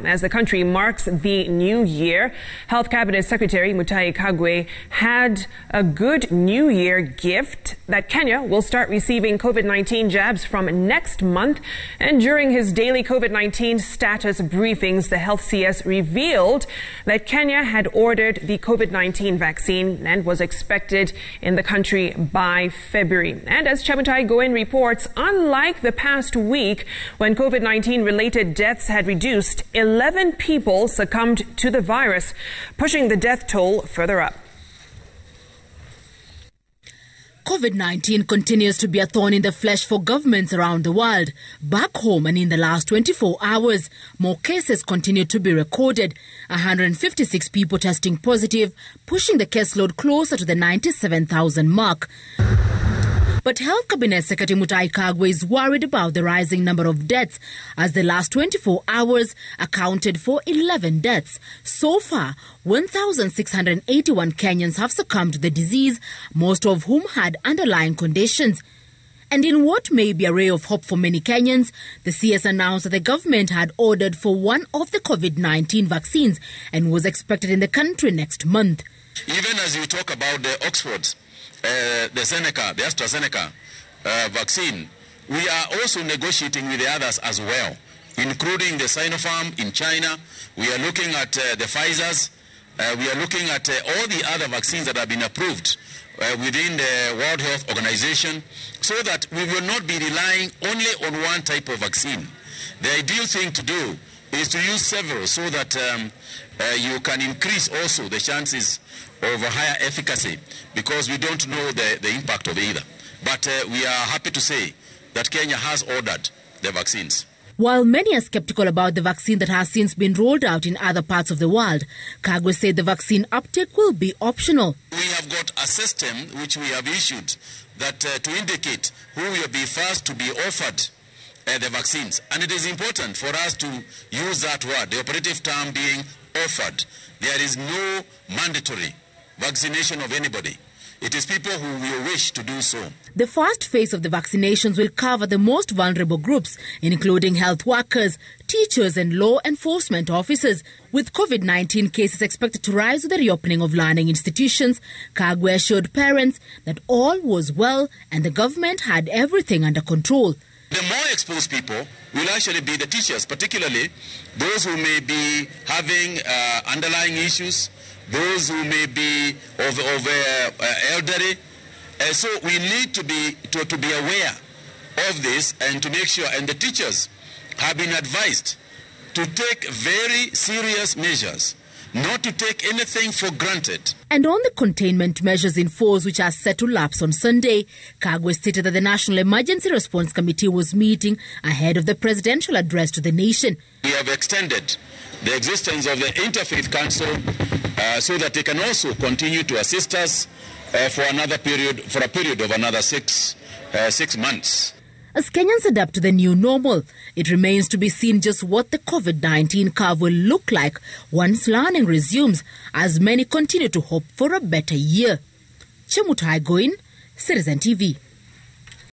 As the country marks the new year, Health Cabinet Secretary Mutahi Kagwe had a good New Year gift that Kenya will start receiving COVID-19 jabs from next month. And during his daily COVID-19 status briefings, the Health CS revealed that Kenya had ordered the COVID-19 vaccine and was expected in the country by February. And as Chemutai Goin reports, unlike the past week when COVID-19 related deaths had reduced, 11 people succumbed to the virus, pushing the death toll further up. COVID-19 continues to be a thorn in the flesh for governments around the world. Back home and in the last 24 hours, more cases continue to be recorded. 156 people testing positive, pushing the caseload closer to the 97,000 mark. But Health Cabinet Secretary Mutahi Kagwe is worried about the rising number of deaths, as the last 24 hours accounted for 11 deaths. So far, 1,681 Kenyans have succumbed to the disease, most of whom had underlying conditions. And in what may be a ray of hope for many Kenyans, the CS announced that the government had ordered for one of the COVID-19 vaccines and was expected in the country next month. Even as you talk about the Oxfords, the AstraZeneca vaccine, we are also negotiating with the others as well, including the Sinopharm in China. We are looking at the Pfizer's. We are looking at all the other vaccines that have been approved within the World Health Organization, so that we will not be relying only on one type of vaccine. The ideal thing to do is to use several, so that you can increase also the chances of a higher efficacy, because we don't know the impact of either. But we are happy to say that Kenya has ordered the vaccines. While many are skeptical about the vaccine that has since been rolled out in other parts of the world, Kagwe said the vaccine uptake will be optional. We have got a system which we have issued that to indicate who will be first to be offered the vaccines. And it is important for us to use that word, the operative term being offered. There is no mandatory vaccination of anybody. It is people who will wish to do so. The first phase of the vaccinations will cover the most vulnerable groups, including health workers, teachers and law enforcement officers. With COVID-19 cases expected to rise with the reopening of learning institutions, Kagwe assured parents that all was well and the government had everything under control. The more exposed people will actually be the teachers, particularly those who may be having underlying issues, those who may be of elderly. So we need to be aware of this and to make sure, and the teachers have been advised to take very serious measures, not to take anything for granted. And on the containment measures in force which are set to lapse on Sunday, Kagwe stated that the National Emergency Response Committee was meeting ahead of the presidential address to the nation. We have extended the existence of the Interfaith Council so that they can also continue to assist us for a period of another six months. As Kenyans adapt to the new normal, it remains to be seen just what the COVID-19 curve will look like once learning resumes, as many continue to hope for a better year. Chemutai Goin, Citizen TV.